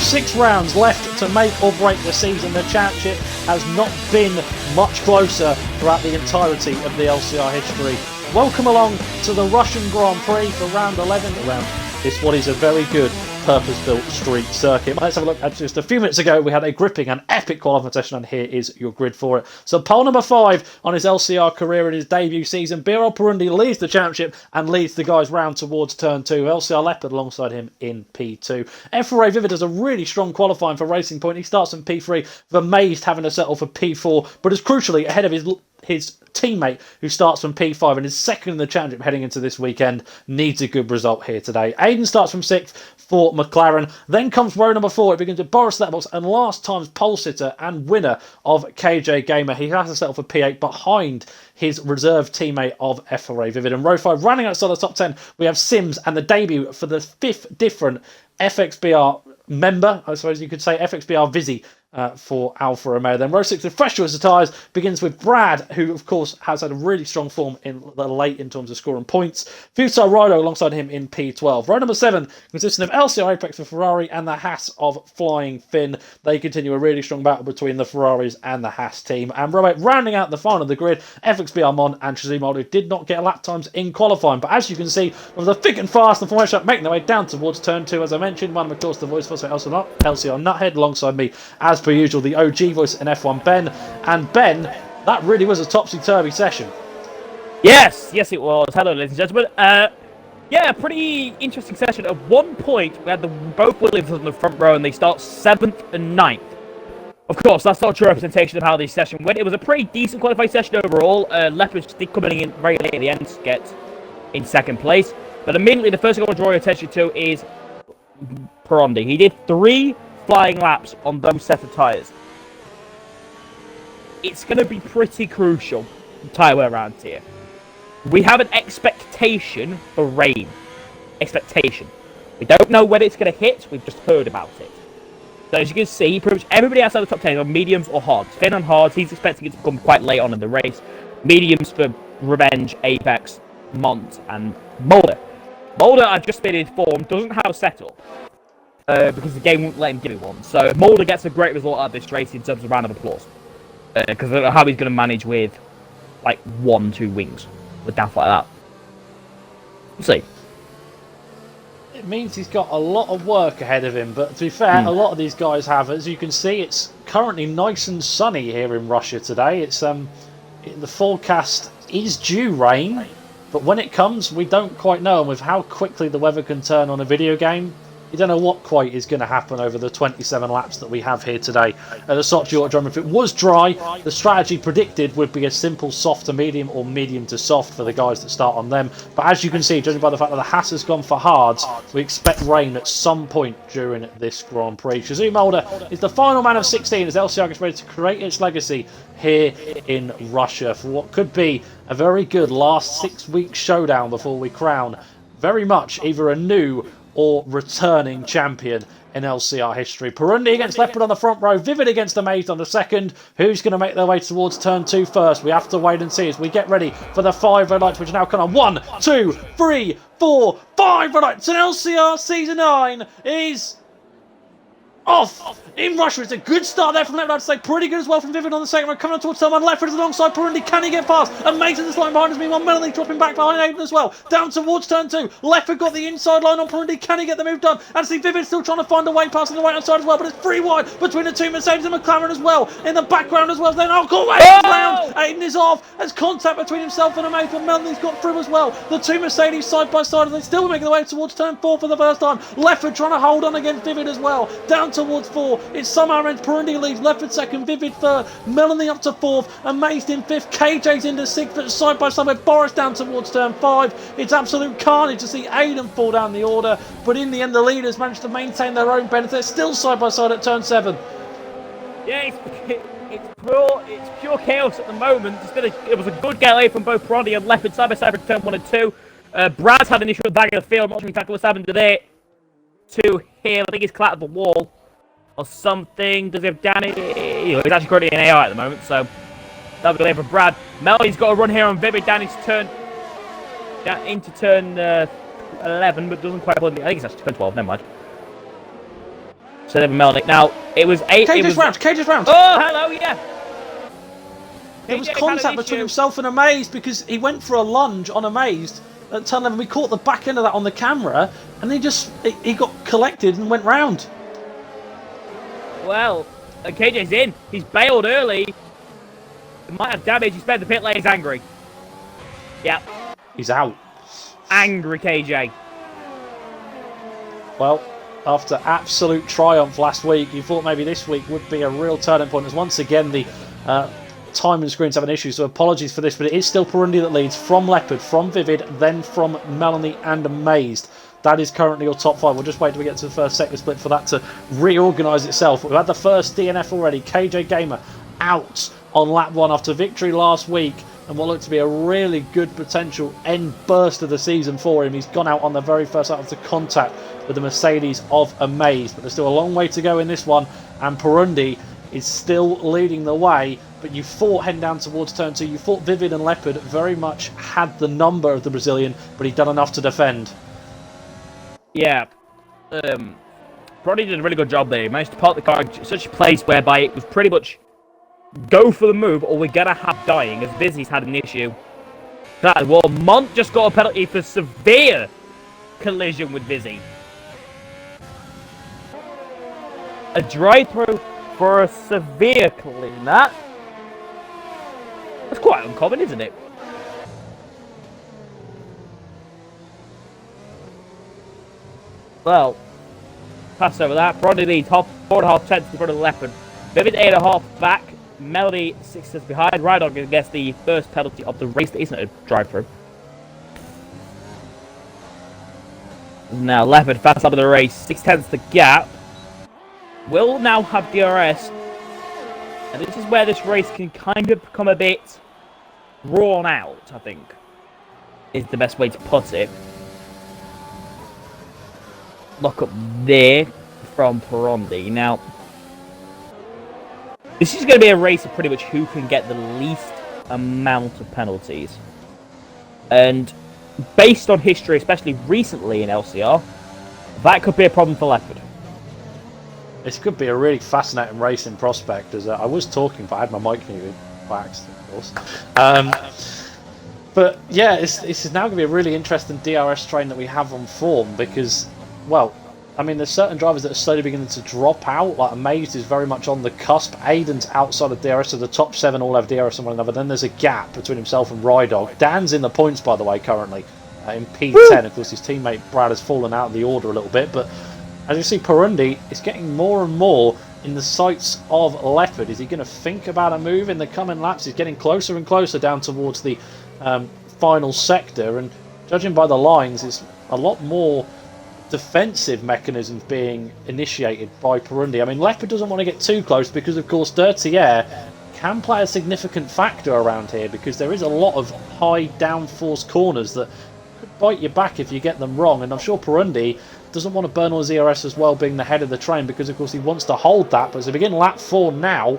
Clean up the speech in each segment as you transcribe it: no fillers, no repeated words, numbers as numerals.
6 rounds left to make or break the season. The championship has not been much closer throughout the entirety of the LCR history. Welcome along to the Russian Grand Prix for round 11. Around this what is a very good purpose-built street circuit. Let's have a look at just a few minutes ago. We had a gripping and epic qualifying session, and here is your grid for it. So pole number 5 on his LCR career in his debut season. ERL Burundi leads the championship and leads the guys round towards turn 2. LCR Leopard alongside him in P2. FRA Vivid has a really strong qualifying for Racing Point. He starts in P3 with Amazed having to settle for P4, but is crucially ahead of his teammate who starts from P5 and is second in the championship heading into this weekend. Needs a good result here today. Aiden starts from 6th for McLaren. Then comes row number 4. It begins with Boris Letterbox and last time's pole sitter and winner of KJ Gamer. He has to settle for P8 behind his reserve teammate of FRA Vivid. And row 5, running outside the top 10, we have Sims and the debut for the 5th different FXBR member, I suppose you could say, FXBR Vizzy for Alfa Romeo. Then row 6 with fresh choice of tyres begins with Brad, who of course has had a really strong form in the late in terms of scoring points. Futsal Rido alongside him in P12. Row number 7 consisting of LCR Apex for Ferrari and the Haas of Flying Finn. They continue a really strong battle between the Ferraris and the Haas team. And row 8 rounding out the final of the grid, FXBR Mon and Shazima, who did not get lap times in qualifying, but as you can see, it was a thick and fast and formation making their way down towards turn 2. As I mentioned, one of course the voice for LCR Nut Head alongside me as per usual, the OG voice in F1, Ben. And Ben, that really was a topsy-turvy session. Yes, it was. Hello, ladies and gentlemen. Yeah, pretty interesting session. At one point, we had both Williams on the front row, and they start 7th and 9th. Of course, that's not a true representation of how this session went. It was a pretty decent qualifying session overall. Leopard did coming in very late at the end to get in 2nd place. But immediately, the first thing I want to draw your attention to is Burundi. He did 3 flying laps on those set of tyres. It's going to be pretty crucial tyre wear around here. We have an expectation for rain. Expectation. We don't know when it's going to hit. We've just heard about it. So as you can see, pretty much everybody outside the top 10 are mediums or hards. Finn on hards, he's expecting it to come quite late on in the race. Mediums for Revenge, Apex, Mont, and Mulder. Mulder, I've just been informed, doesn't have a setup. Because the game won't let him give it one. So Mulder gets a great result out of this race in terms of round of applause. Because I don't know how he's going to manage with like 1-2 wings with daft like that. We'll see. It means he's got a lot of work ahead of him, but to be fair, a lot of these guys have. As you can see, it's currently nice and sunny here in Russia today. It's the forecast is due rain, but when it comes, we don't quite know. And with how quickly the weather can turn on a video game, you don't know what quite is going to happen over the 27 laps that we have here today at the Sochi Autodrome. If it was dry, the strategy predicted would be a simple soft to medium or medium to soft for the guys that start on them. But as you can see, judging by the fact that the Haas has gone for hards, we expect rain at some point during this Grand Prix. Shazoo Mulder is the final man of 16 as LCR gets ready to create its legacy here in Russia for what could be a very good last 6-week showdown before we crown very much either a new or returning champion in LCR history. Burundi against Leopard on the front row, Vivid against Amazed on the second. Who's going to make their way towards turn 2 first? We have to wait and see as we get ready for the 5 red lights, which are now coming on. 1, 2, 3, 4, 5 red lights. And LCR Season 9 is off in Russia. It's a good start there from Leopard, I'd say. Pretty good as well from Vivid on the second row. Coming on towards someone. Leopard is alongside Burundi. Can he get past? Amazing this line behind us. Meanwhile, Melanie dropping back behind Aiden as well. Down towards turn 2. Leopard got the inside line on Burundi. Can he get the move done? And see Vivid still trying to find a way past on the right hand side as well. But it's 3 wide between the 2 Mercedes and McLaren as well. In the background as well. Then Aiden's round. Aiden is off. There's contact between himself and Amazed. But Melanie's got through as well. The 2 Mercedes side by side. And they still making their way towards turn 4 for the first time. Leopard trying to hold on against Vivid as well. Down towards 4. It's somehow ends Burundi leads, Leopard second, Vivid third, Melanie up to 4th, Amazed in 5th, KJ's into 6th, but side by side with Boris down towards turn 5. It's absolute carnage to see Aiden fall down the order, but in the end the leaders managed to maintain their own benefit. They're still side by side at turn 7. Yeah, it's pure chaos at the moment. It was a good get away from both Burundi and Leopard side by side for turn 1 and 2. Brad's had an issue with the back of the field. I'm not sure exactly what's happened to there. 2 here, I think he's clattered the wall or something. Does he have Danny? He's actually currently in AI at the moment, so that'll be there for Brad. Melly's got a run here on Vivid. Danny's turn into turn 11, but doesn't quite. I think it's actually turn 12. Never mind. So then Melnick. Now, it was 8... KJ's round, KJ's round! Oh, hello, yeah! There was contact between himself and Amazed because he went for a lunge on Amazed at turn 11. We caught the back end of that on the camera, and he got collected and went round. Well, KJ's in. He's bailed early. It might have damage. He's spent the pit lane. He's angry. Yeah. He's out. Angry KJ. Well, after absolute triumph last week, you thought maybe this week would be a real turning point. As once again, the timing screen's having issues, so apologies for this, but it is still Purundi that leads from Leopard, from Vivid, then from Melanie and Amazed. That is currently your top 5. We'll just wait till we get to the first sector split for that to reorganise itself. We've had the first DNF already. KJ Gamer out on lap 1 after victory last week, and what looked to be a really good potential end burst of the season for him. He's gone out on the very first lap after contact with the Mercedes of Amazed, but there's still a long way to go in this one, and Purundi is still leading the way. But you thought heading down towards turn 2, you thought Vivid and Leopard very much had the number of the Brazilian, but he'd done enough to defend. Yeah. Purundi did a really good job there. He managed to park the car in such a place whereby it was pretty much go for the move or we're going to have dying, as Vizzy's had an issue. Well, Mont just got a penalty for severe collision with Vizzy. A drive-through for a severe collision. That's quite uncommon, isn't it? Well, pass over that. Purundi leads 4.5 tenths in front of the Leopard. Vivid 8.5 back. Melody 6 tenths behind. Rydog gets the first penalty of the race that isn't a drive-through. Now Leopard fast up in the race. 6 tenths the gap. Will now have DRS. And this is where this race can kind of become a bit drawn out, I think, is the best way to put it. Look up there from Purundi. Now, this is going to be a race of pretty much who can get the least amount of penalties. And based on history, especially recently in LCR, that could be a problem for Leopard. This could be a really fascinating racing prospect. As I was talking, but I had my mic muted by accident, of course. But yeah, this is now going to be a really interesting DRS train that we have on form because, well, I mean, there's certain drivers that are slowly beginning to drop out. Like Amazed is very much on the cusp. Aiden's outside of DRS, so the top 7 all have DRS on one another. Then there's a gap between himself and Rydog. Dan's in the points, by the way, currently in P10. Woo! Of course, his teammate Brad has fallen out of the order a little bit, but as you see, Purundi is getting more and more in the sights of Leopard. Is he going to think about a move in the coming laps? He's getting closer and closer down towards the final sector, and judging by the lines, it's a lot more defensive mechanisms being initiated by Purundi. I mean, Leopard doesn't want to get too close because, of course, dirty air can play a significant factor around here because there is a lot of high downforce corners that could bite you back if you get them wrong, and I'm sure Purundi doesn't want to burn all his ERS as well, being the head of the train, because of course he wants to hold that. But as we begin lap 4 now,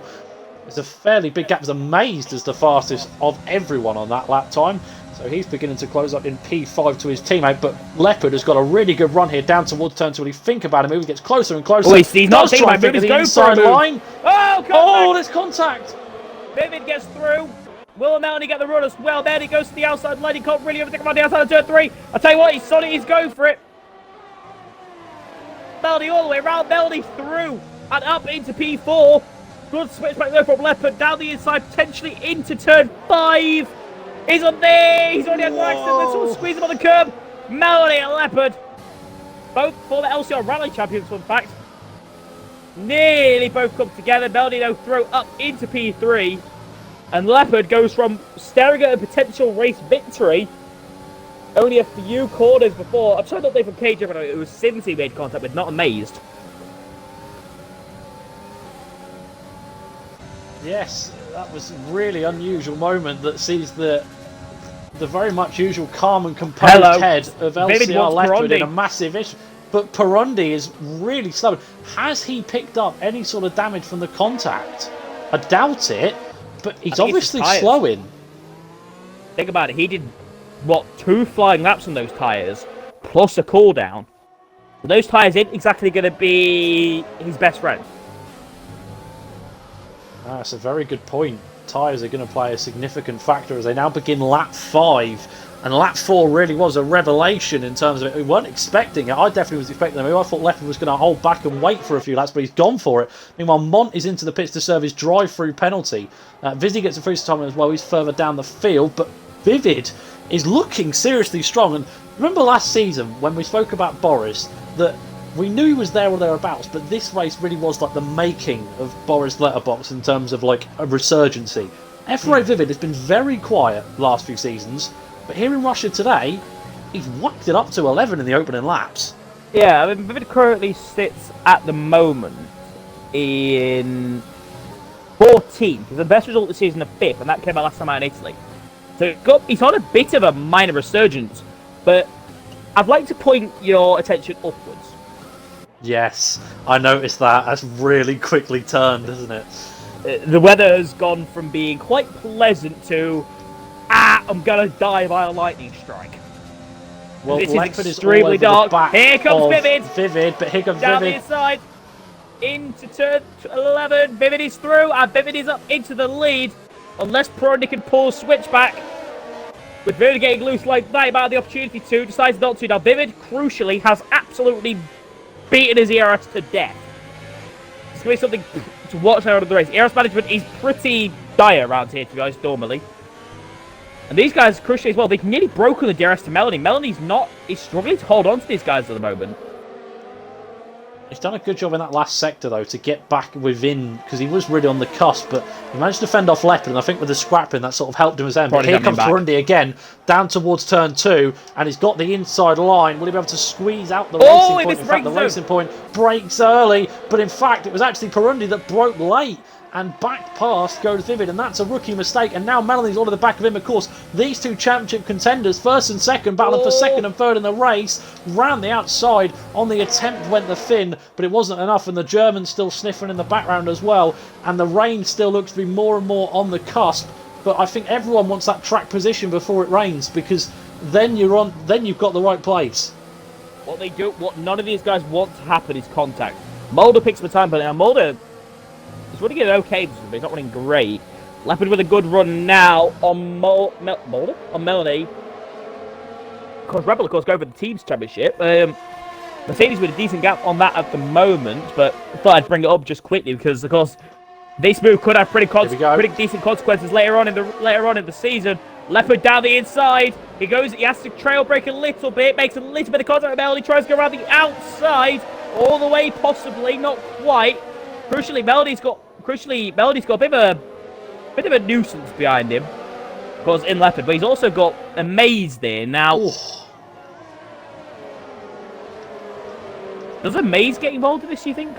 there's a fairly big gap. He's Amazed as the fastest of everyone on that lap time, so he's beginning to close up in P5 to his teammate. But Leopard has got a really good run here down towards turn 2. When he think about a move, he gets closer and closer. Oh, he's not trying to think of the inside line. Oh, there's contact. Vivid gets through. Will Melanie get the run as well? There he goes to the outside line. He can't really overtake him on the outside of turn 3. I tell you what, he's solid. He's going for it. Melody all the way around, Melody through and up into P4. Good switch back there from Leopard, down the inside, potentially into turn 5. He's on there, he's already had one accident, let's all squeeze him on the curb. Melody and Leopard, both former LCR Rally champions, in fact. Nearly both come together. Melody though throw up into P3. And Leopard goes from staring at a potential race victory only a few corners before. I'm sorry not from KJ, but it was since he made contact with, not Amazed. Yes, that was a really unusual moment that sees the very much usual calm and composed head of LCR Leopard in a massive issue. But Purundi is really slow. Has he picked up any sort of damage from the contact? I doubt it, but he's obviously slowing. Think about it, he did, what, 2 flying laps on those tyres, plus a cooldown. But those tyres ain't exactly going to be his best friend. That's a very good point. Tyres are going to play a significant factor as they now begin lap 5. And lap 4 really was a revelation in terms of it. We weren't expecting it. I definitely was expecting it. I thought Leopard was going to hold back and wait for a few laps, but he's gone for it. Meanwhile, Mont is into the pits to serve his drive-through penalty. Vizzy gets a free time as well. He's further down the field, but Vivid is looking seriously strong. And remember last season when we spoke about Boris, that we knew he was there or thereabouts, but this race really was like the making of Boris Letterbox in terms of like a resurgency. F1 Vivid has been very quiet last few seasons, but here in Russia today, he's whacked it up to 11 in the opening laps. Yeah, I mean, Vivid currently sits at the moment in 14th. The best result this season of 5th, and that came out last time out in Italy. So he's on a bit of a minor resurgence, but I'd like to point your attention upwards. Yes, I noticed that. That's really quickly turned, isn't it? The weather has gone from being quite pleasant to, I'm gonna die by a lightning strike. Well, this Leopard is extremely dark. Here comes Vivid. But here comes Down Vivid. the inside, into turn 11. Vivid is through, and Vivid is up into the lead. Unless Prodi can pull a switch back. With Vivid getting loose like that, about the opportunity to, decides not to. Now, Vivid, crucially, has absolutely beaten his ERS to death. It's going to be something to watch out of the race. ERS management is pretty dire around here, to be honest, normally. And these guys, crucially as well, they've nearly broken the DRS to Melanie. Melanie's he's struggling to hold on to these guys at the moment. He's done a good job in that last sector, though, to get back within, because he was really on the cusp, but he managed to fend off Leopard, and I think with the scrapping, that sort of helped him as end. But here comes Burundi again, down towards turn 2, and he's got the inside line. Will he be able to squeeze out the racing point? In fact, the racing point breaks early, but in fact, it was actually Burundi that broke late. And back past goes Vivid, and that's a rookie mistake. And now Melanie's all at the back of him. Of course, these two championship contenders, first and second, battling for second and third in the race, ran the outside. On the attempt went the Finn, but it wasn't enough. And the German's still sniffing in the background as well. And the rain still looks to be more and more on the cusp. But I think everyone wants that track position before it rains, because then you're on. Then you've got the right place. What none of these guys want to happen is contact. Mulder picks the time, but now Mulder. He's running it okay, but he's not running great. Leopard with a good run now on Mulder? On Melanie. Of course, Rebel, of course, go for the team's championship. Mercedes with a decent gap on that at the moment, but I thought I'd bring it up just quickly because, of course, this move could have pretty decent consequences later on in the season. Leopard down the inside. He has to trail break a little bit, makes a little bit of contact with Melanie, tries to go around the outside, all the way possibly, not quite. Crucially, Melody's got a bit of a nuisance behind him, of course, in Leopard, but he's also got a Maze there now. Ooh. Does a Maze get involved in this, do you think?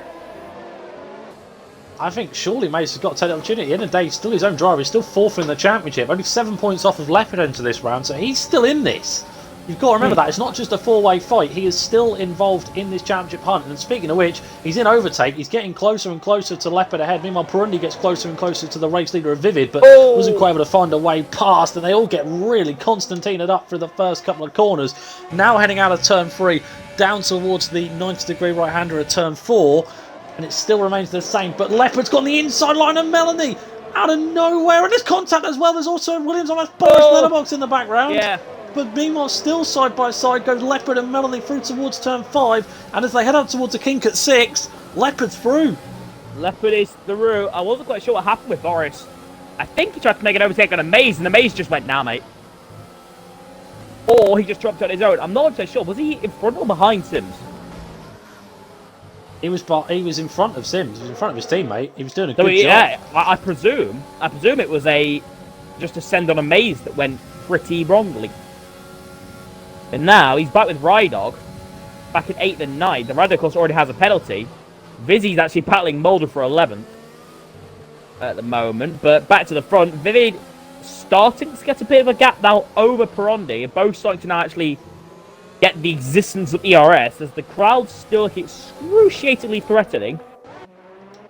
I think surely Maze has got to take the opportunity. At the end of the day, he's still his own driver. He's still fourth in the championship. Only 7 points off of Leopard into this round, so he's still in this. You've got to remember that. It's not just a four-way fight. He is still involved in this championship hunt. And speaking of which, he's in overtake. He's getting closer and closer to Leopard ahead. Meanwhile, Burundi gets closer and closer to the race leader of Vivid, but wasn't quite able to find a way past. And they all get really Constantinoed up through the first couple of corners. Now heading out of turn 3, down towards the 90-degree right-hander at turn 4. And it still remains the same. But Leopard's got the inside line of Melanie out of nowhere. And there's contact as well. There's also Williams on that Boris Letterbox in the background. Yeah. But meanwhile, still side by side goes Leopard and Melanie through towards turn 5. And as they head up towards the kink at 6, Leopard's through. Leopard is through. I wasn't quite sure what happened with Boris. I think he tried to make an overtake on a Maze, and the Maze just went, nah, mate. Or he just dropped on his own. I'm not entirely sure. Was he in front or behind Sims? He was in front of Sims. He was in front of his teammate. He was doing a good job. Yeah, I presume it was just a send on a Maze that went pretty wrongly. And now he's back with Rydog, back at 8th and 9th. The Rydog, of course, already has a penalty. Vizzy's actually battling Mulder for 11th at the moment. But back to the front, Vivid starting to get a bit of a gap now over Perondi. Both starting to now actually get the existence of ERS as the crowd still excruciatingly threatening.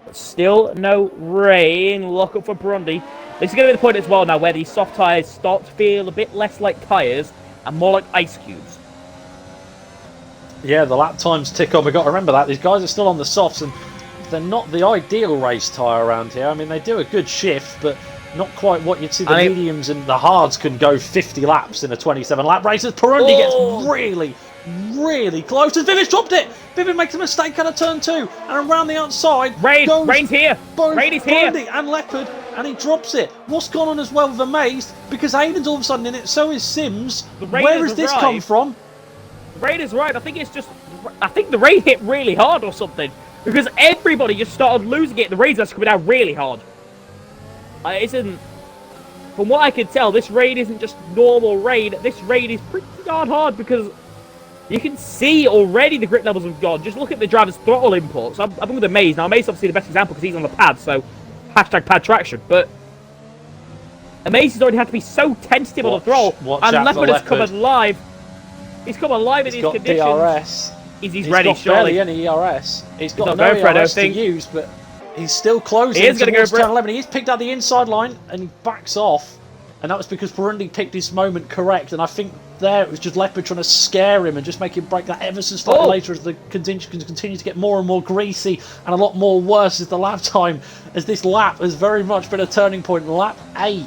But still no rain. Lock up for Perondi. This is going to be the point as well now where these soft tyres start to feel a bit less like tyres and more like ice cubes. Yeah, the lap times tick on. We've got to remember that. These guys are still on the softs, and they're not the ideal race tyre around here. I mean, they do a good shift, but not quite what you'd see. The mediums and the hards can go 50 laps in a 27-lap race. As Perundi gets really close. As Vivi's dropped it. Vivi makes a mistake out of turn 2, and around the outside Rain's here. Rain is here. Perundi and Leopard, and he drops it. What's gone on as well with Amaze? Because Aiden's all of a sudden in it. So is Sims. Where has this come from? Rain is right. I think the rain hit really hard or something, because everybody just started losing it. The rain's coming down really hard. It isn't. From what I can tell, this rain isn't just normal rain. This rain is pretty darn hard, because you can see already the grip levels have gone. Just look at the driver's throttle inputs. I'm with Amaze. Now, Amaze is obviously the best example because he's on the pad, so hashtag pad traction. But Amaze has already had to be so tentative on the throttle, and Leopard has come alive. He's come alive in these conditions. DRS. He's ready, got surely. barely any ERS. He's got no going for it, ERS to use, but he's still closing. He is going to go for turn 11. He's picked out the inside line, and he backs off. And that was because Perundi picked his moment correct. And I think there it was just Leopard trying to scare him and just make him break that ever so slightly later, as the conditions continue to get more and more greasy and a lot more worse as the lap time, as this lap has very much been a turning point. Lap 8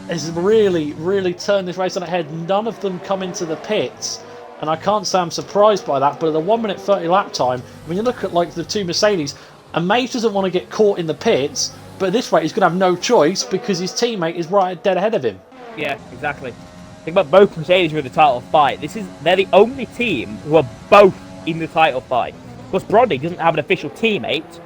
has really turned this race on its head. None of them come into the pits. And I can't say I'm surprised by that, but at the 1 minute 30 lap time, when you look at like the two Mercedes, Amaze doesn't want to get caught in the pits, but at this rate he's going to have no choice because his teammate is right dead ahead of him. Yeah, exactly. Think about both Mercedes who are in the title fight. They're the only team who are both in the title fight. Because Brody doesn't have an official teammate.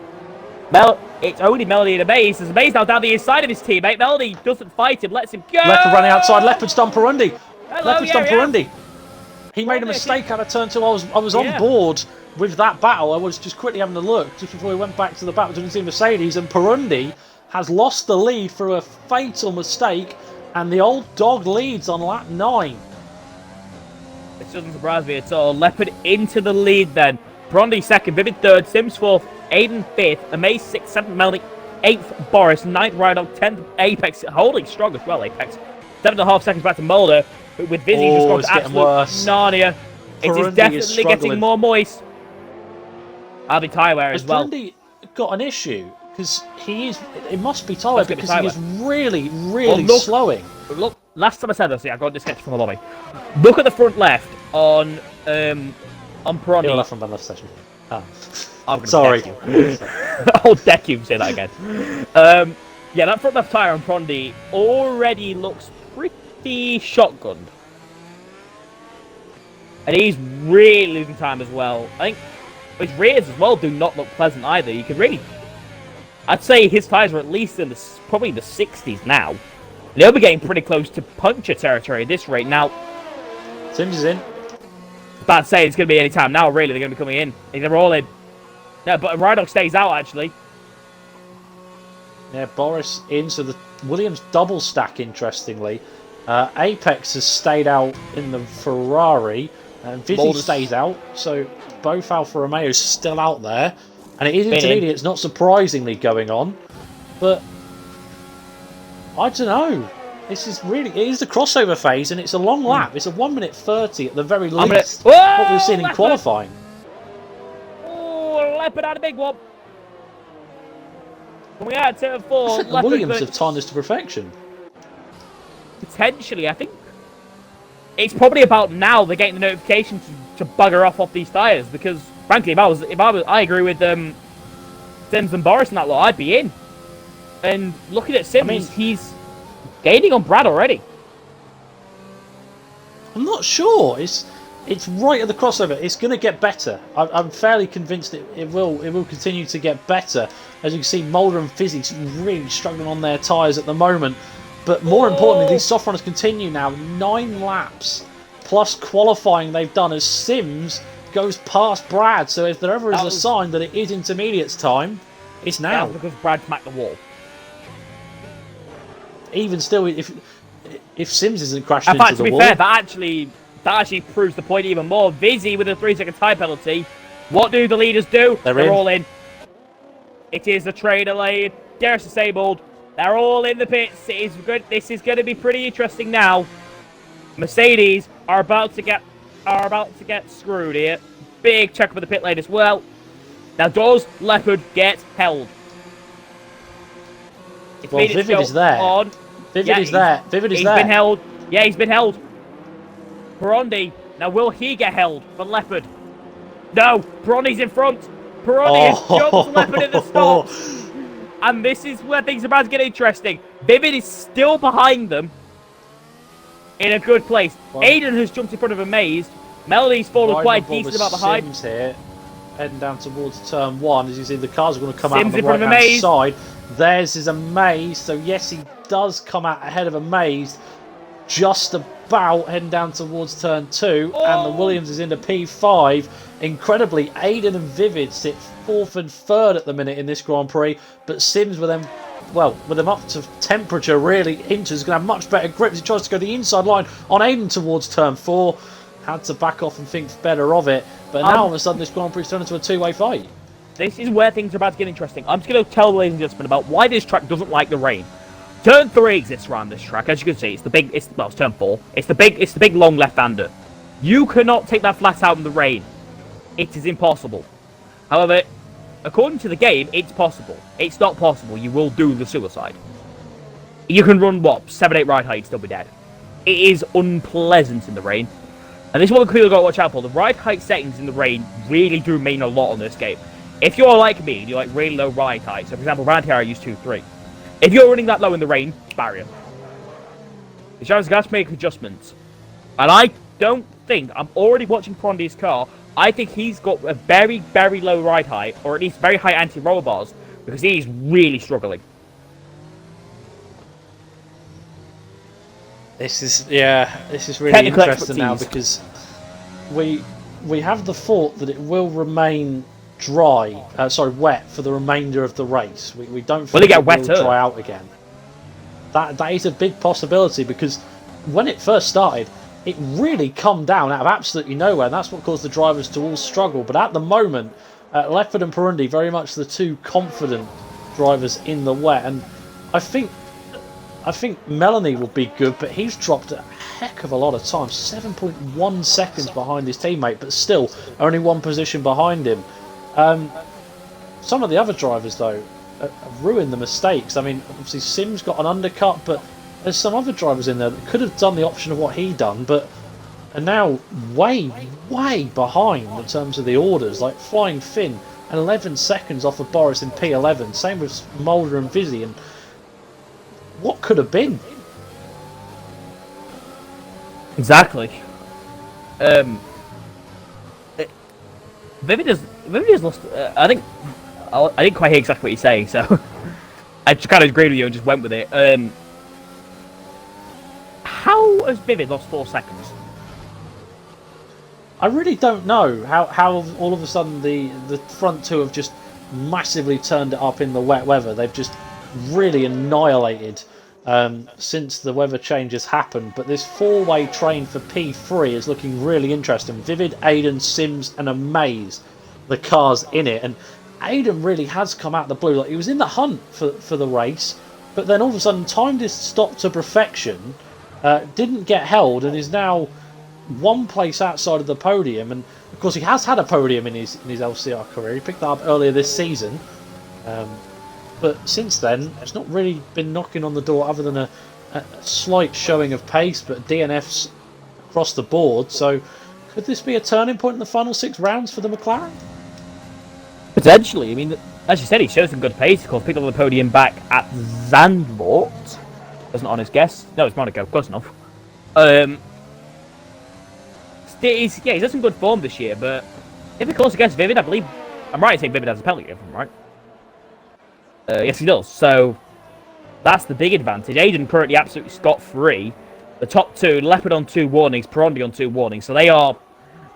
It's only Melody and Amaze. As Amaze now down the inside of his teammate. Melody doesn't fight him, lets him go. Leopard running outside. Leopard's done Perundi. Leopard's done Perundi. He made a mistake out of turn 2. I was on board with that battle. I was just quickly having a look just before we went back to the battle between the Mercedes, and Perundi has lost the lead through a fatal mistake, and the old dog leads on lap 9. It doesn't surprise me at all. Leopard into the lead then. Perundi second, Vivid third, Sims fourth, Aiden fifth, Amaze sixth, seventh, Melody, 8th, Boris, 9th, Rydog, 10th, Apex, holding strong as well, Apex. 7.5 seconds back to Mulder. But with Vizzy just gone to absolute Narnia. It is definitely getting more moist. I'll be tyre wear as well. Has Perundi got an issue? Because it must be tyre because he is really slowing. Look, last time I said this, I got disconnected from the lobby. Look at the front left on Perundi. You're left from the left session. Oh. Sorry. I'll deck you, say that again. Yeah, that front left tyre on Perundi already looks pretty shotgunned. And he's really losing time as well. I think his rears as well do not look pleasant either. You could really... I'd say his tyres are at least in probably the 60s now. They'll be getting pretty close to puncture territory at this rate. Now, Sims is in. About to say it's going to be any time now, really. They're going to be coming in. They're all in. No, but Rydog stays out, actually. Yeah, Boris in, so the Williams double stack, interestingly. Apex has stayed out in the Ferrari, and Vizzy stays out, so both Alfa Romeos still out there. And it is intermediates, not surprisingly, going on. But I don't know. This is really... It is the crossover phase, and it's a long lap. It's a 1 minute 30 at the very least. What we've seen in qualifying. Oh, Leopard had a big one. Coming out at turn 4. The Williams have timed this to perfection. Potentially, I think. It's probably about now they're getting the notification to bugger off these tyres, because frankly, I agree with Sims and Boris and that lot, I'd be in. And looking at Sims, he's gaining on Brad already. I'm not sure. It's right at the crossover. It's going to get better. I'm fairly convinced it will continue to get better. As you can see, Mulder and Fizzy really struggling on their tyres at the moment. But more importantly, these soft runners continue now. 9 laps plus qualifying they've done as Sims goes past Brad. So if there ever is a sign that it is intermediates time, it's now. Because Brad smacked the wall. Even still, if Sims isn't crashing into the wall... to be fair, that actually proves the point even more. Vizzy with a 3-second tyre penalty. What do the leaders do? They're all in. It is the trainer lane. Gareth disabled. They're all in the pits. It is good. This is going to be pretty interesting now. Mercedes are about to get screwed here. Big check for the pit lane as well. Now, does Leopard get held? Well, Vivid is there. Vivid is there. Vivid is there. He's been held. Yeah, he's been held. Perondi. Now, will he get held for Leopard? No. Perondi's in front. Perondi has jumped Leopard in the stops. And this is where things are about to get interesting. Vivid is still behind them. In a good place. Well, Aiden has jumped in front of Amazed. Melody's fallen quite a decent amount behind. Sims here, heading down towards turn 1. As you see, the cars are going to come out on the right-hand side. Theirs is Amazed. So, yes, he does come out ahead of Amazed. Just about heading down towards turn 2. Oh. And the Williams is into P5. Incredibly, Aiden and Vivid sit 4th and 3rd at the minute in this Grand Prix. But Sims with them... Well, with them up to temperature, really, Inter's going to have much better grip as he tries to go the inside line on Aiden towards turn 4. Had to back off and think better of it. But now, all of a sudden, this Grand Prix is turned into a two-way fight. This is where things are about to get interesting. I'm just going to tell ladies and gentlemen about why this track doesn't like the rain. Turn 3 exists around this track. As you can see, it's turn 4. It's the big long left-hander. You cannot take that flat out in the rain. It is impossible. However, according to the game, it's possible. It's not possible. You will do the suicide. You can run, 7-8 ride height, still be dead. It is unpleasant in the rain. And this is what we've got to watch out for. The ride height settings in the rain really do mean a lot on this game. If you're like me, and you like really low ride height, so for example, around here I use 2-3. If you're running that low in the rain, barrier. The driver's got to make adjustments. And I don't think, I'm already watching Prondi's car, I think he's got a very, very low ride height, or at least very high anti-roll bars, because he's really struggling. This is really interesting now, because we have the thought that it will remain wet for the remainder of the race. We don't think it will dry out again. That is a big possibility, because when it first started, it really come down out of absolutely nowhere, and that's what caused the drivers to all struggle. But at the moment, Leopard and Perundi very much the two confident drivers in the wet, and I think Melanie will be good, but he's dropped a heck of a lot of time, 7.1 seconds behind his teammate, but still only one position behind him. Some of the other drivers, though, have ruined the mistakes. I mean, obviously Sim's got an undercut, but there's some other drivers in there that could have done the option of what he done, but are now way, way behind in terms of the orders. Like Flying Finn, and 11 seconds off of Boris in P11. Same with Mulder and Vizzy. And what could have been? Exactly. Vivid has lost. I didn't quite hear exactly what you're saying, so I just kind of agreed with you and just went with it. How has Vivid lost 4 seconds? I really don't know how all of a sudden the front two have just massively turned it up in the wet weather. They've just really annihilated since the weather changes happened. But this four-way train for P3 is looking really interesting. Vivid, Aiden, Sims and Amaze, the cars in it. And Aiden really has come out of the blue. Like, he was in the hunt for the race, but then all of a sudden timed his stop to perfection, didn't get held, and is now one place outside of the podium. And of course he has had a podium in his LCR career. He picked that up earlier this season, but since then it's not really been knocking on the door other than a slight showing of pace, but DNFs across the board. So could this be a turning point in the final 6 rounds for the McLaren? Potentially. I mean, as you said, he showed some good pace. Of course, picked up the podium back at Zandvoort. Wasn't on his guess. No, it's Monaco. Close enough. He's had some good form this year, but if it goes against Vivid, I believe I'm right in saying Vivid has a penalty, if I'm right. Yes, he does. So that's the big advantage. Aiden currently absolutely scot-free. The top two, Leopard on 2 warnings, Perondi on 2 warnings. So they are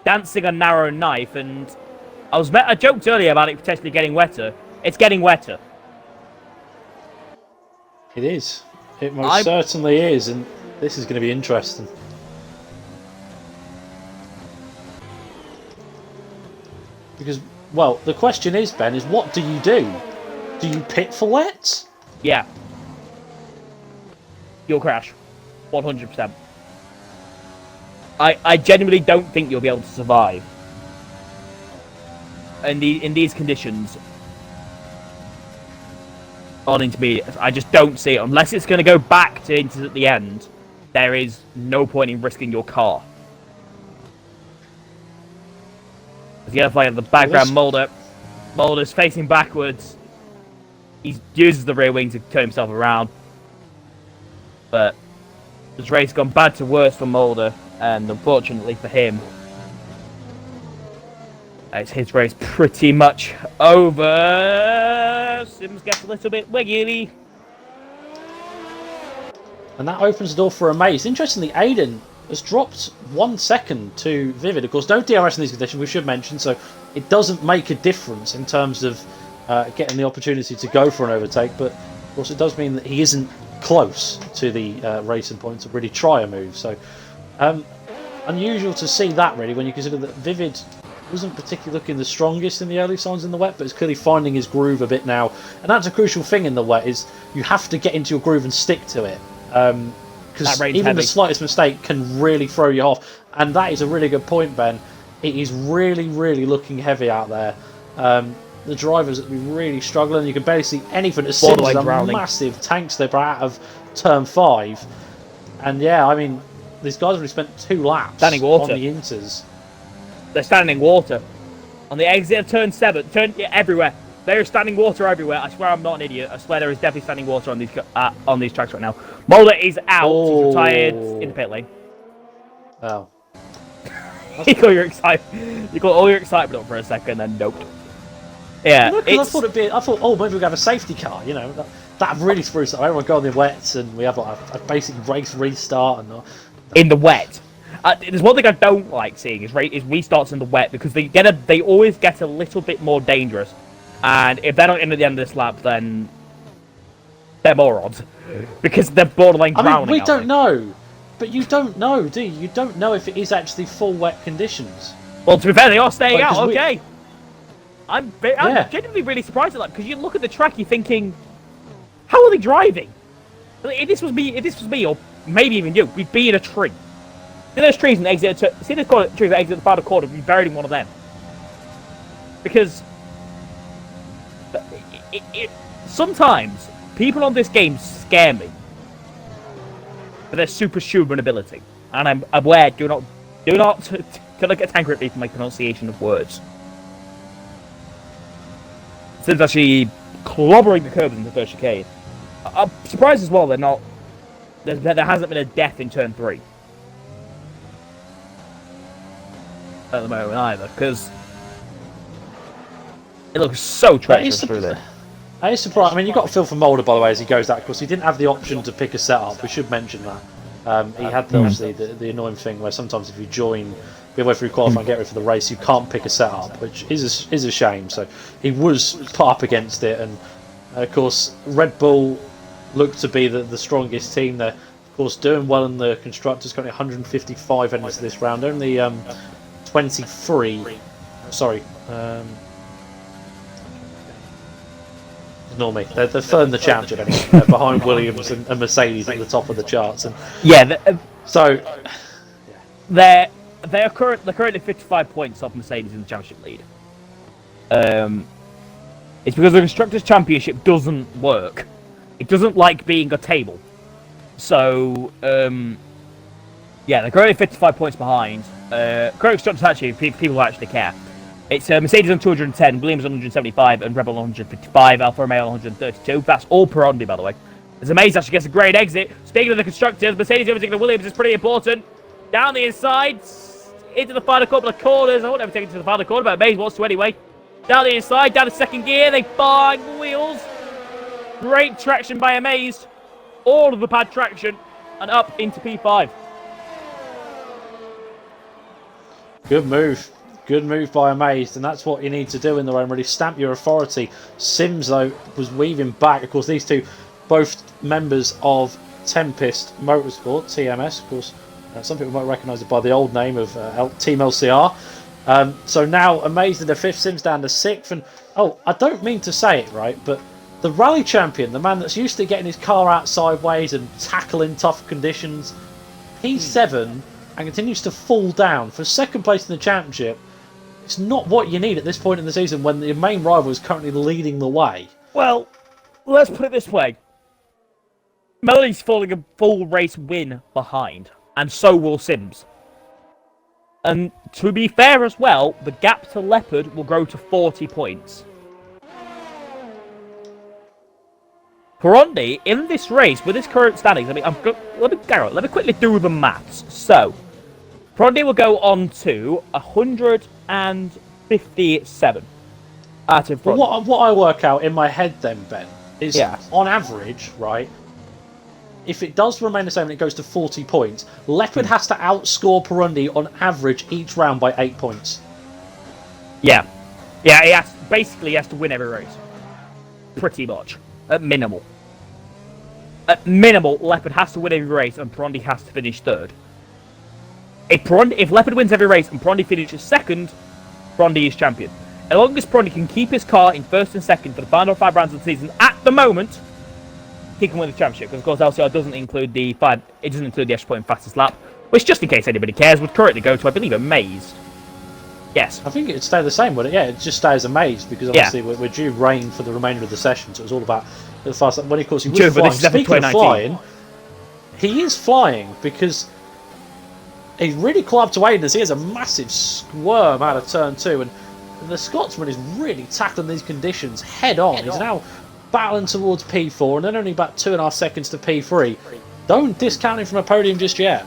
dancing a narrow knife. And I joked earlier about it potentially getting wetter. It's getting wetter. It is. It most certainly is, and this is going to be interesting. Because, well, the question is, Ben, is what do you do? Do you pit for wets? Yeah. You'll crash. 100%. I genuinely don't think you'll be able to survive. in these conditions on intermediate, I just don't see it unless it's going to go back to into the end. There is no point in risking your car. You have like the background Mulder's facing backwards. He uses the rear wing to turn himself around. But this race has gone bad to worse for Mulder, and unfortunately for him, it's his race pretty much over. Sims gets a little bit wiggly. And that opens the door for Amaze. Interestingly, Aiden has dropped 1 second to Vivid. Of course, no DRS in these conditions, we should mention, so it doesn't make a difference in terms of getting the opportunity to go for an overtake, but of course it does mean that he isn't close to the racing point to really try a move. So unusual to see that, really, when you consider that Vivid wasn't particularly looking the strongest in the early signs in the wet, but it's clearly finding his groove a bit now. And that's a crucial thing in the wet, is you have to get into your groove and stick to it. Because even the slightest mistake can really throw you off. And that is a really good point, Ben. It is really, really looking heavy out there. The drivers will be really struggling. You can barely see anything. As soon as a massive tank slip out of turn 5. And yeah, I mean, these guys have already spent 2 laps on the inters. They're standing in water. On the exit of turn 7, everywhere. There is standing water everywhere. I swear I'm not an idiot. I swear there is definitely standing water on these tracks right now. Mulder is out. Oh. He's retired in the pit lane. Oh. You got your excitement. You got all your excitement up for a second, then nope. Yeah, I thought, oh, maybe we could have a safety car. You know, that really spruce up. Everyone go on the wets, and we have like a basic race restart and in the wet. There's one thing I don't like seeing is restarts in the wet, because they always get a little bit more dangerous. And if they're not in at the end of this lap, then they're morons. Because they're borderline drowning. I mean, we don't know. But you don't know, do you? You don't know if it is actually full wet conditions. Well, to be fair, they are staying out, okay. I'm genuinely really surprised at that, because you look at the track, you're thinking, how are they driving? If this was me, or maybe even you, we'd be in a tree. See those trees and exit. See those trees that exit the final corner, we'd be buried in one of them. Because sometimes people on this game scare me for their superhuman ability, and I'm aware. Do not get angry at me for my pronunciation of words. Since actually clobbering the curbs in the first chicane, I'm surprised as well. There hasn't been a death in turn 3 at the moment either, because it looks so treacherous through there. I is surprised. I mean, you got a feel for Mulder, by the way, as he goes that. Of course, he didn't have the option to pick a setup. We should mention that. He had obviously the annoying thing where sometimes if you join midway through qualifying and get ready for the race, you can't pick a setup, which is a shame. So he was put up against it, and of course Red Bull looked to be the strongest team. They're of course doing well in the constructors, currently 155 entries this round, only 23. Sorry. Ignore me. They're third in the championship anyway, behind Williams and Mercedes at the top of the charts. And they're currently 55 points off Mercedes in the championship lead. It's because the constructors' championship doesn't work. It doesn't like being a table. So they're currently 55 points behind. Current constructors actually people actually care. It's Mercedes on 210, Williams on 175, and Rebel on 155, Alfa Romeo on 132. That's all per Ondy, by the way. As Amaze actually gets a great exit. Speaking of the constructors, Mercedes overtaking the Williams is pretty important. Down the inside, into the final couple of corners. I won't ever take it to the final corner, but Amaze wants to anyway. Down the inside, down to second gear, they bang the wheels. Great traction by Amaze. All of the pad traction, and up into P5. Good move. Good move by Amazed, and that's what you need to do in the rain, really stamp your authority. Sims, though, was weaving back. Of course, these two, both members of Tempest Motorsport, TMS. Of course, some people might recognise it by the old name of Team LCR. So now Amazed in the 5th, Sims down to 6th. And, I don't mean to say it, right, but the rally champion, the man that's used to getting his car out sideways and tackling tough conditions, P7, and continues to fall down for second place in the championship. It's not what you need at this point in the season when your main rival is currently leading the way. Well, let's put it this way. Melody's falling a full race win behind, and so will Sims. And to be fair as well, the gap to Leopard will grow to 40 points. Burundi, in this race, with his current standings, let me quickly do the maths. So, Burundi will go on to 157 out of But what I work out in my head then, Ben, is on average, right, if it does remain the same and it goes to 40 points, Leopard has to outscore Burundi on average each round by 8 points. Yeah, he has to win every race. Pretty much. At minimal. Leopard has to win every race and Burundi has to finish third. If Leopard wins every race and Burundi finishes second, Burundi is champion. As long as Burundi can keep his car in first and second for the final 5 rounds of the season, at the moment, he can win the championship. Because of course LCR doesn't include the extra point in fastest lap, which, just in case anybody cares, would currently go to, I believe, Amazed. Yes. I think it'd stay the same, would it? Yeah, it just stays Amazed because obviously we're due rain for the remainder of the session, so it was all about the fast. When of course he was flying. Speaking of flying, he is flying because he's really clubbed to Aiden as he has a massive squirm out of turn 2, and the Scotsman is really tackling these conditions head on. He's now battling towards P4 and then only about 2.5 seconds to P3. Don't discount him from a podium just yet.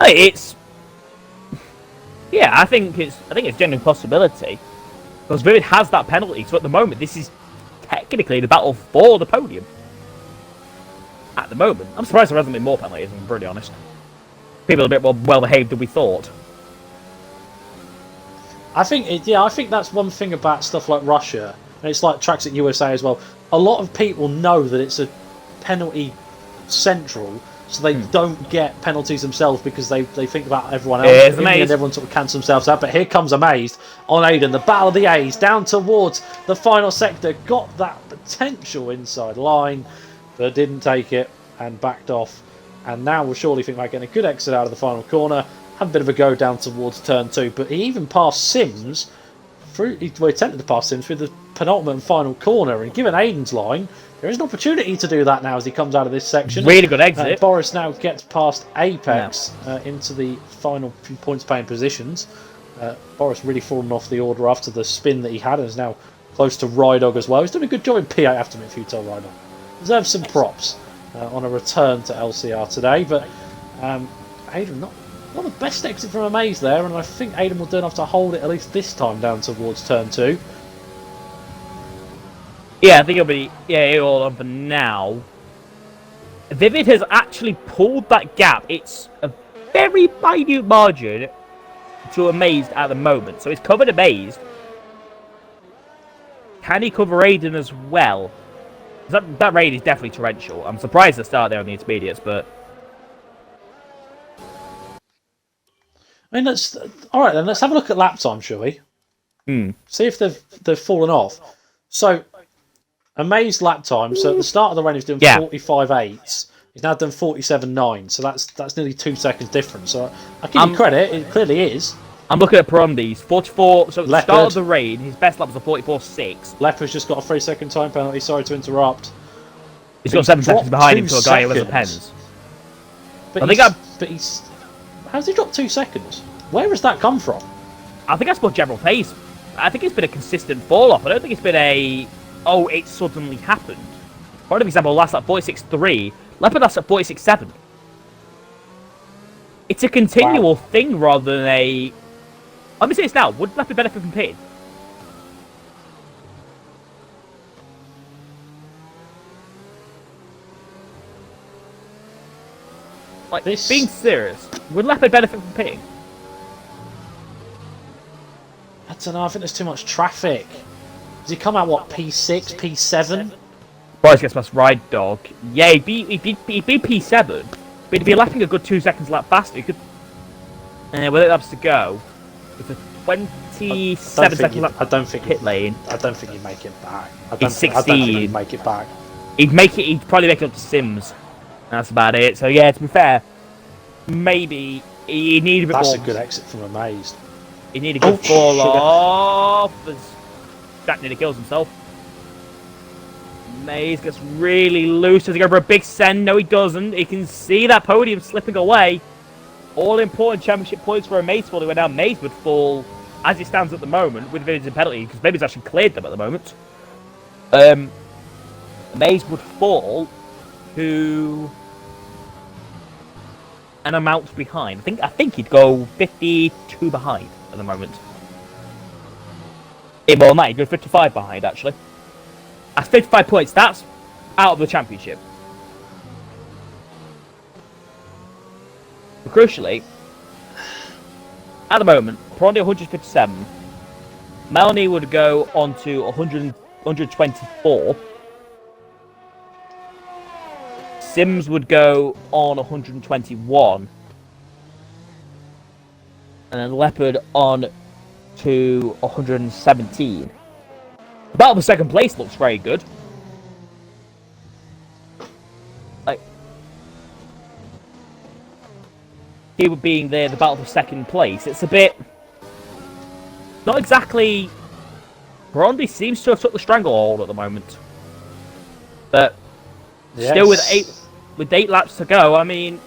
I think it's a genuine possibility because Vivid has that penalty. So at the moment, this is technically the battle for the podium. At the moment, I'm surprised there hasn't been more penalties. If I'm pretty honest. People are a bit more well behaved than we thought. I think that's one thing about stuff like Russia, and it's like tracks at USA as well. A lot of people know that it's a penalty central, so they don't get penalties themselves because they think about everyone else. And everyone sort of cancels themselves out. But here comes Amazed on Aiden. The battle of the A's down towards the final sector. Got that potential inside line, but didn't take it and backed off. And now we'll surely think about getting a good exit out of the final corner. Have a bit of a go down towards turn 2. But he even passed Sims. He attempted to pass Sims through the penultimate and final corner. And given Aiden's line, there is an opportunity to do that now as he comes out of this section. Really good exit. Boris now gets past Apex into the final few points paying positions. Boris really fallen off the order after the spin that he had and is now close to Rydog as well. He's done a good job in P8 after me, Futile Rydog. Deserves some props on a return to LCR today. But Aiden, not the best exit from Amaze there. And I think Aiden will do enough to hold it at least this time down towards turn 2. Yeah, I think it'll all on for now. Vivid has actually pulled that gap. It's a very minute margin to Amazed at the moment. So he's covered Amazed. Can he cover Aiden as well? That raid is definitely torrential. I'm surprised to start there on the intermediates, but... I mean, alright then, let's have a look at lap time, shall we? See if they've fallen off. So... Amazed lap time. So at the start of the rain, he was doing 45.8. He's now done 47.9. So that's nearly 2 seconds difference. So I give you credit. It clily is. I'm looking at Burondi's 44. So at the Leopard. start of the rain, his best lap was a 44.6. Leopard's just got a 3-second time penalty. Sorry to interrupt. He's got 7 seconds behind him to a guy who has a pens. But how's he dropped 2 seconds? Where has that come from? I think that's more general pace. I think it's been a consistent fall off. I don't think it's been it suddenly happened. For example, last at 46.3, Leopard last at 46.7. It's a continual thing rather than a... Let me say this now, would Leopard benefit from pitting? Like, being serious, would Leopard benefit from pitting? I don't know, I think there's too much traffic. Does he come out, P6, P7? Boris gets past Ride Dog. Yeah, he'd be P7, but he'd be lapping a good 2 seconds lap faster. He could... with 8 laps to go, with a 27 second lap pit lane. I don't think he'd make it back. He's 16. I don't think he'd make it back. He'd probably make it up to Sims. That's about it. So yeah, to be fair, maybe He needed a bit That's more. a good exit from Amazed. He needed a good fall off as Jack nearly kills himself. Maze gets really loose. Does he go for a big send? No, he doesn't. He can see that podium slipping away. All important championship points for a Maze fall. Where now Maze would fall, as it stands at the moment, with Vivian's penalty, because Vivian's actually cleared them at the moment. Maze would fall to an amount behind. I think he'd go 52 behind at the moment. More than that, he'd go 55 behind, actually. That's 55 points. That's out of the championship. But crucially, at the moment, Prondi 157. Melanie would go on to 124. Sims would go on 121. And then Leopard on to 117. The battle for second place looks very good. Like, here being there, the battle for second place, it's a bit... Not exactly... Brondi seems to have took the stranglehold at the moment. But still with eight laps to go, I mean...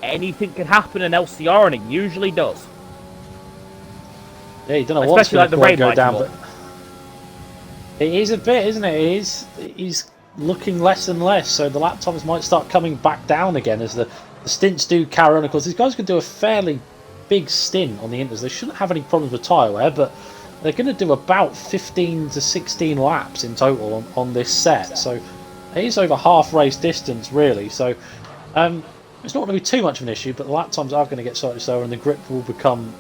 Anything can happen in LCR, and it usually does. Yeah, you don't know what's going to go down, but... It is a bit, isn't it? He's looking less and less, so the lap times might start coming back down again as the stints do carry on. Of course, these guys can do a fairly big stint on the inters. They shouldn't have any problems with tyre wear, but they're going to do about 15 to 16 laps in total on this set. So it is over half race distance, really. So it's not going to be too much of an issue, but the lap times are going to get slightly slower and the grip will become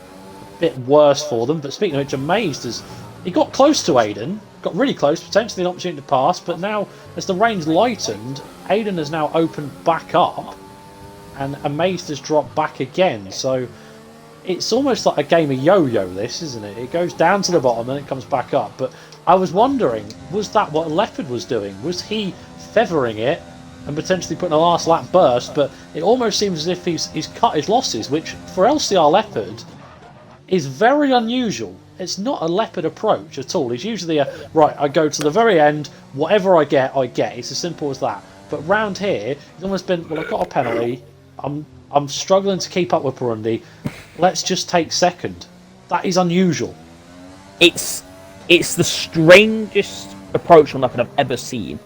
a bit worse for them. But speaking of which, Amazed as he got close to Aiden. Got really close, potentially an opportunity to pass, but now as the rain's lightened, Aiden has now opened back up and Amazed has dropped back again. So it's almost like a game of yo-yo, this, isn't it? It goes down to the bottom and it comes back up. But I was wondering, was that what Leopard was doing? Was he feathering it and potentially putting a last lap burst? But it almost seems as if he's cut his losses, which for LCR Leopard is very unusual. It's not a Leopard approach at all. It's usually a, right, I go to the very end, whatever I get, I get. It's as simple as that. But round here, it's almost been, well, I've got a penalty. I'm struggling to keep up with Burundi. Let's just take second. That is unusual. It's the strangest approach on Leopard I've ever seen.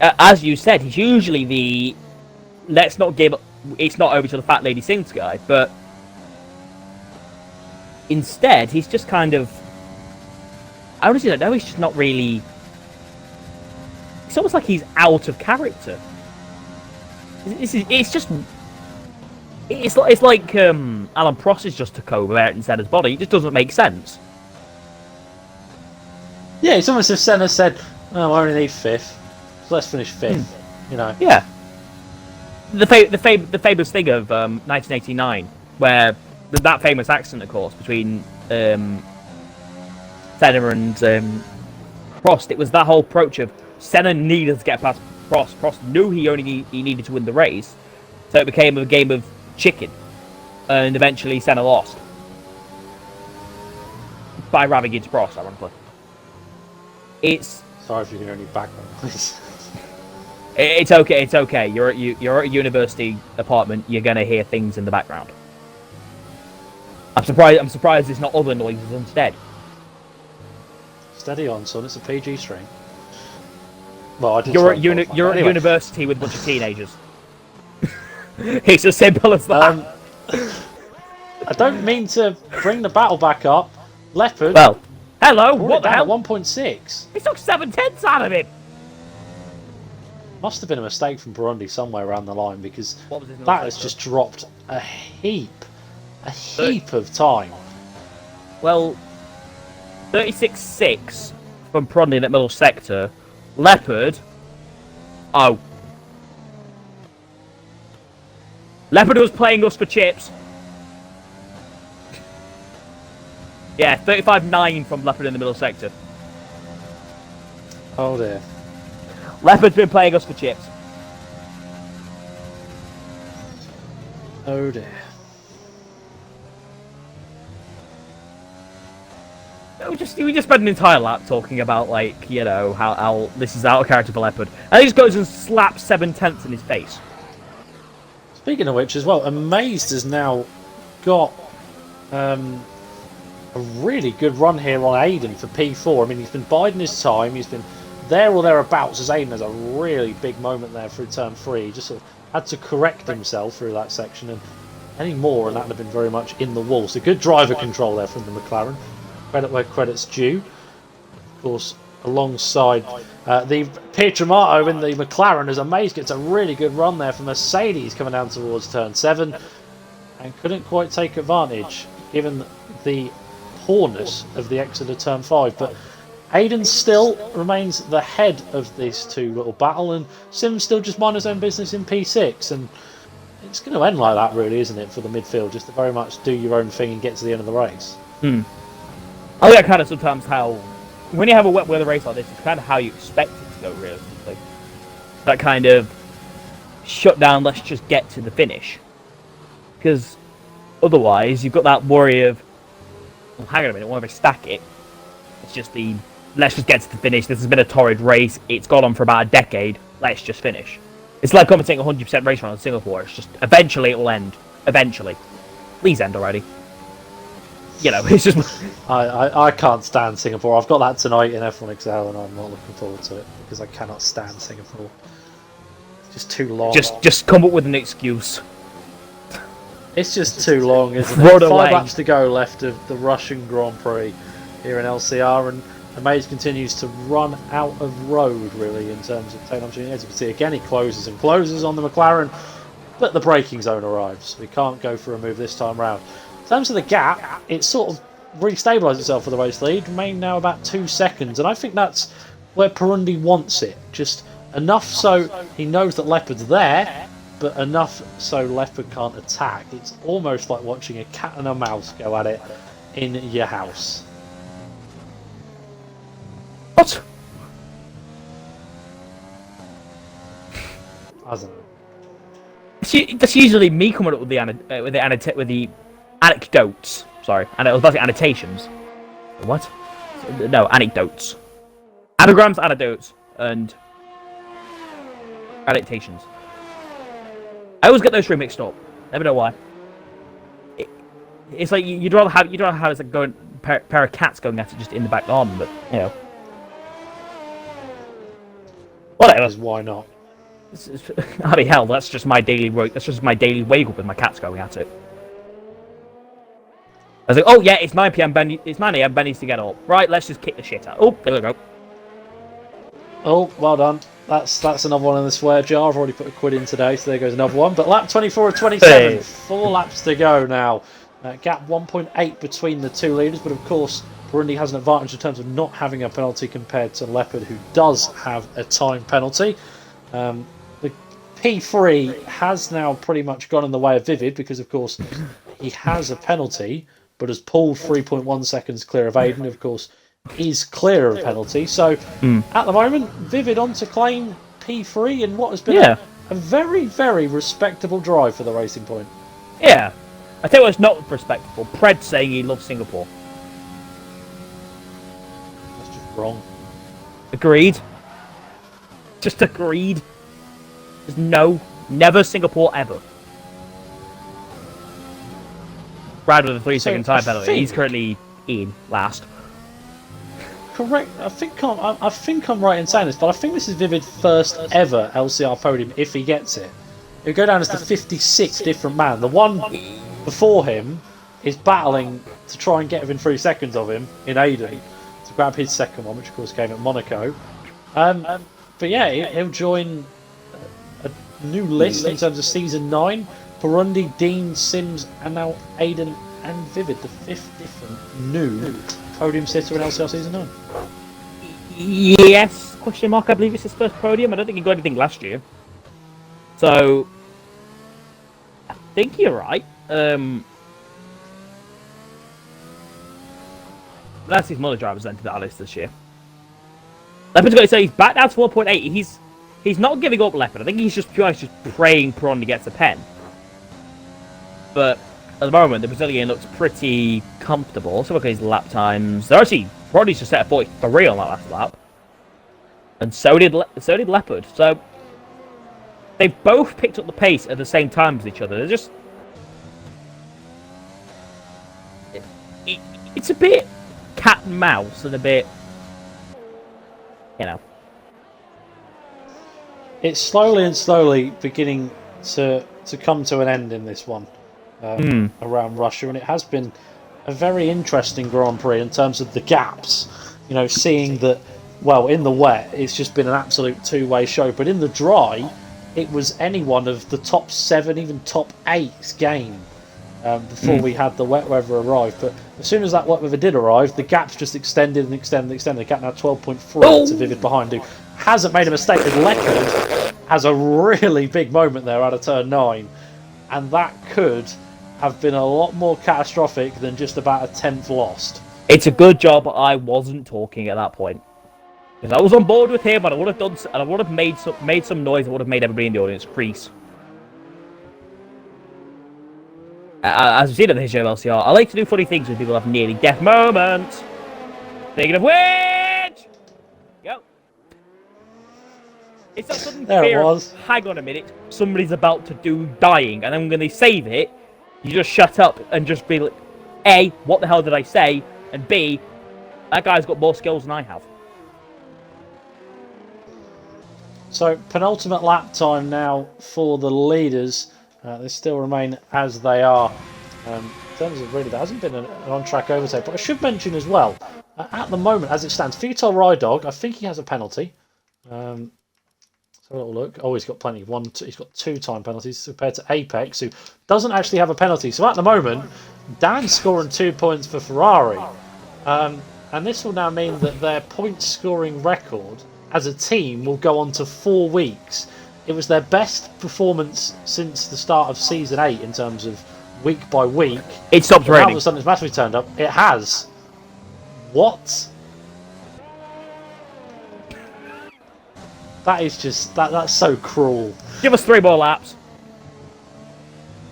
As you said, he's usually the, let's not give, it's not over to the fat lady sings guy, but instead, he's just kind of... I honestly don't know, he's just not really... It's almost like he's out of character. It's just... It's like Alan Prost just took over Ayrton Senna's body. It just doesn't make sense. Yeah, it's almost as Senna said, oh, I only need fifth, so let's finish fifth, you know. Yeah. The famous thing of 1989, where... that famous accident, of course, between Senna and Prost. It was that whole approach of Senna needed to get past Prost. Prost knew he needed to win the race, so it became a game of chicken, and eventually Senna lost by ramming into Prost. Ironically, it's sorry if you can only background, please. It's okay. It's okay. You're at a university apartment. You're gonna hear things in the background. I'm surprised it's not other noises instead. Steady on, son. It's a PG stream. Well, I you're at university with a bunch of teenagers. It's as simple as that. I don't mean to bring the battle back up. Leopard. Well, hello. What the hell? 1.6. He took 7/10 out of him. Must have been a mistake from Burundi somewhere around the line because that has just dropped a heap of time. Well, 36.6 from Prodney in that middle sector. Leopard. Oh. Leopard was playing us for chips. Yeah, 35.9 from Leopard in the middle sector. Oh dear. Leopard's been playing us for chips. Oh dear. We just spent an entire lap talking about, like, you know, how this is out of character for Leopard. And he just goes and slaps 7/10 in his face. Speaking of which, as well, Amazed has now got a really good run here on Aiden for P4. I mean, he's been biding his time. He's been there or thereabouts as Aiden has a really big moment there through turn 3. He just sort of had to correct himself through that section, and any more, and that would have been very much in the wall. So good driver control there from the McLaren. Credit where credit's due. Of course, alongside the Pietramato in the McLaren, as Amazed gets a really good run there from Mercedes coming down towards turn 7, and couldn't quite take advantage given the poorness of the exit of turn 5. But Aiden still remains the head of this two little battle, and Sim's still just minding his own business in P6, and it's going to end like that, really, isn't it, for the midfield, just to very much do your own thing and get to the end of the race. I think kind of sometimes how, when you have a wet weather race like this, it's kind of how you expect it to go, realistically. That kind of shut down, let's just get to the finish. Because otherwise, you've got that worry of, well, hang on a minute, whenever I stack it, it's just the, let's just get to the finish, this has been a torrid race, it's gone on for about a decade, let's just finish. It's like commentating a 100% race run in Singapore, it's just, eventually it will end. Eventually. Please end already. You know, it's just... I can't stand Singapore. I've got that tonight in F1 XL, and I'm not looking forward to it, because I cannot stand Singapore. It's just too long. Just come up with an excuse. It's just too long, isn't Run it? 5 away. laps to go left of the Russian Grand Prix here in LCR, and Amaze continues to run out of road, really, in terms of technology. As you can see, again, he closes and closes on the McLaren, but the braking zone arrives. We can't go for a move this time round. In terms of the gap, it's sort of restabilised itself for the race lead, remain now about 2 seconds, and I think that's where Perundi wants it. Just enough so he knows that Leopard's there, but enough so Leopard can't attack. It's almost like watching a cat and a mouse go at it in your house. What? I don't know. That's usually me coming up with the anecdotes. Sorry, and I was about to say annotations. What? No, anecdotes. Anagrams, anecdotes, and adaptations. I always get those three mixed up. Never know why. It's like you'd rather have it's like going pair of cats going at it just in the back garden, but you know. Whatever. Why not? I mean, hell, that's just my daily work. That's just my daily wake up with my cats going at it. I was like, oh yeah, it's 9 PM. It's 9 AM. Ben needs to get up. Right, let's just kick the shit out. Oh, there we go. Oh, well done. That's another one in the swear jar. I've already put £1 in today, so there goes another one. But lap 24 of 27, Hey. 4 laps to go now. Gap 1.8 between the two leaders, but of course, Burundi has an advantage in terms of not having a penalty compared to Leopard, who does have a time penalty. The P3 has now pretty much gone in the way of Vivid because, of course, he has a penalty, but has pulled 3.1 seconds clear of Aiden, of course, is clear of penalty. So, at the moment, Vivid on to claim P3 in what has been a very, very respectable drive for the Racing Point. Yeah. I tell you what's not respectable. Pred saying he loves Singapore. That's just wrong. Agreed. Just agreed. There's no, never Singapore ever. Brad with a 3-second time penalty. He's currently in last. Correct. I think I'm right in saying this, but I think this is Vivid's first ever LCR podium if he gets it. He'll go down as the 56th different man. The one before him is battling to try and get within 3 seconds of him in Aiden to grab his second one, which of course came at Monaco. But yeah, he'll join a new list in terms of season 9. Burundi, Dean, Sims, and now Aiden and Vivid, the 5th different new podium sitter in LCR season 9. Yes, question mark. I believe it's his first podium. I don't think he got anything last year. So, I think you're right. That's his mother drivers entered that list this year. Leopard's got to say he's back down to 4.8. He's not giving up Leopard. I think he's just praying Peron gets a pen. But at the moment, the Brazilian looks pretty comfortable. So look at his lap times. They're actually Roddy's just set a 43 on that last lap, and so did Leopard. So they've both picked up the pace at the same time as each other. They're just it's a bit cat and mouse and a bit, It's slowly beginning to come to an end in this one around Russia, and it has been a very interesting Grand Prix in terms of the gaps. Seeing that, well, in the wet, it's just been an absolute two-way show, but in the dry, it was any one of the top 7, even top 8's game before we had the wet weather arrive. But as soon as that wet weather did arrive, the gaps just extended and extended and extended. The gap now 12.3 to Vivid behind, who hasn't made a mistake. With Leopard has a really big moment there out of turn 9, and that could have been a lot more catastrophic than just about a 10th lost. It's a good job I wasn't talking at that point, because I was on board with him, and I would have done, and I would have made some noise. I would have made everybody in the audience crease. As we've seen at the history of LCR, I like to do funny things when people have nearly death moments. Speaking of which, go. It's that sudden fear of, hang on a minute, somebody's about to do dying, and then when they save it, you just shut up and just be like, A, what the hell did I say? And B, that guy's got more skills than I have. So, penultimate lap time now for the leaders. They still remain as they are. In terms of really, there hasn't been an on-track overtake. But I should mention as well, at the moment, as it stands, Futile Ride Dog, I think he has a penalty. Let's have a little look. Oh, he's got plenty. He's got 2 time penalties compared to Apex, who doesn't actually have a penalty. So at the moment, Dan's scoring 2 points for Ferrari. And this will now mean that their point-scoring record as a team will go on to 4 weeks. It was their best performance since the start of Season 8 in terms of week by week. It stopped raining. All of a sudden it's massively turned up. It has. What? That is just... That's so cruel. Give us 3 more laps.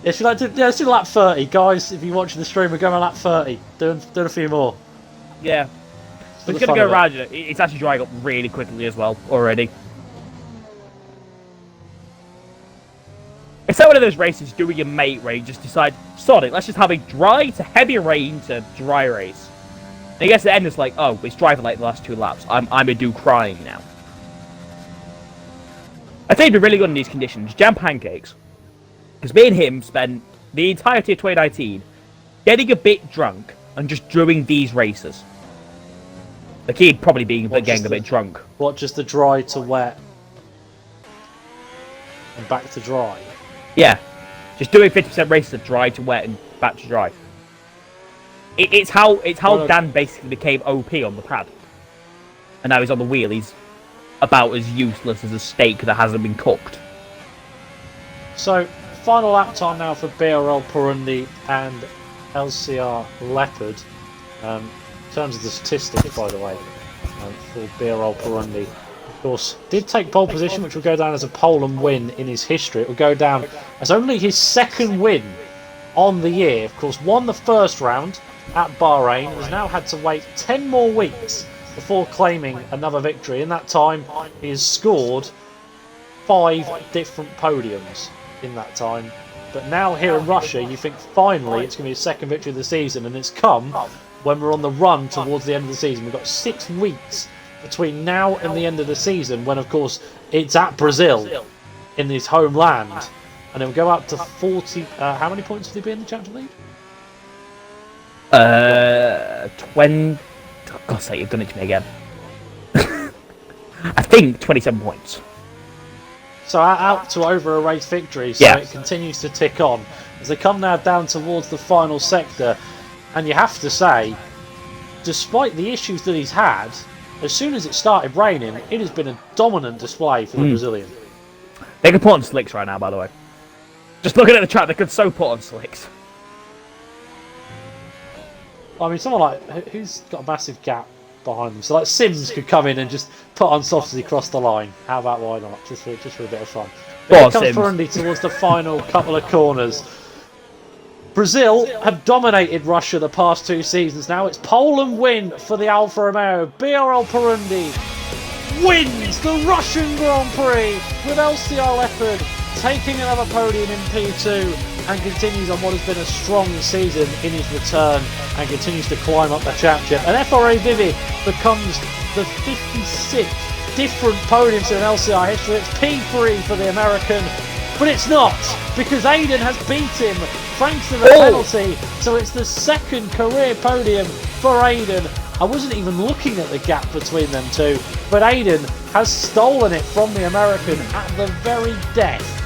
If you like to, let's do lap 30. Guys, if you're watching the stream, we're going on lap 30. Doing a few more. Yeah. We're going to go around it. It's actually drying up really quickly as well, already. It's not one of those races doing your mate where you just decide, sod it, let's just have a dry to heavy rain to dry race. And I guess at the end it's like, oh, it's dry for like the last 2 laps. I'm a do crying now. I think it'd be really good in these conditions. Jam pancakes. Because me and him spent the entirety of 2019 getting a bit drunk and just doing these races. Like he'd probably be getting a bit drunk. What, just the dry to wet and back to dry? Yeah, just doing 50% races of dry to wet and back to dry. It's how Dan basically became OP on the pad, and now he's on the wheel. He's about as useless as a steak that hasn't been cooked. So, final lap time now for BRL Burundi and LCR Leopard. In terms of the statistics, by the way, for BRL Burundi. Of course, did take pole position, which will go down as a pole and win in his history. It will go down as only his 2nd win on the year. Of course, won the first round at Bahrain. Has now had to wait 10 more weeks before claiming another victory. In that time, he has scored 5 different podiums in that time. But now here in Russia, you think finally it's going to be his 2nd victory of the season, and it's come when we're on the run towards the end of the season. We've got 6 weeks between now and the end of the season, when of course it's at Brazil in his homeland, and it will go up to 40. How many points will he be in the Champions League? 20. Oh, God's sake, you've done it to me again. I think 27 points. So out to over a race victory. So yeah. It continues to tick on as they come now down towards the final sector, and you have to say, despite the issues that he's had, as soon as it started raining, it has been a dominant display for the Brazilian. They could put on slicks right now, by the way. Just looking at the track, they could so put on slicks. I mean, someone like, who's got a massive gap behind them? So like Sims could come in and just put on softs as he crossed the line. How about why not? Just for a bit of fun. Here comes Burundi towards the final couple of corners. Brazil have dominated Russia the past 2 seasons now. It's pole and win for the Alfa Romeo. BRL Burundi wins the Russian Grand Prix with LCR Leopard taking another podium in P2 and continues on what has been a strong season in his return and continues to climb up the championship. And FRA Vivi becomes the 56th different podiums in LCR history. It's P3 for the American, but it's not, because Aiden has beat him thanks to the penalty. So it's the second career podium for Aiden. I wasn't even looking at the gap between them two, but Aiden has stolen it from the American at the very death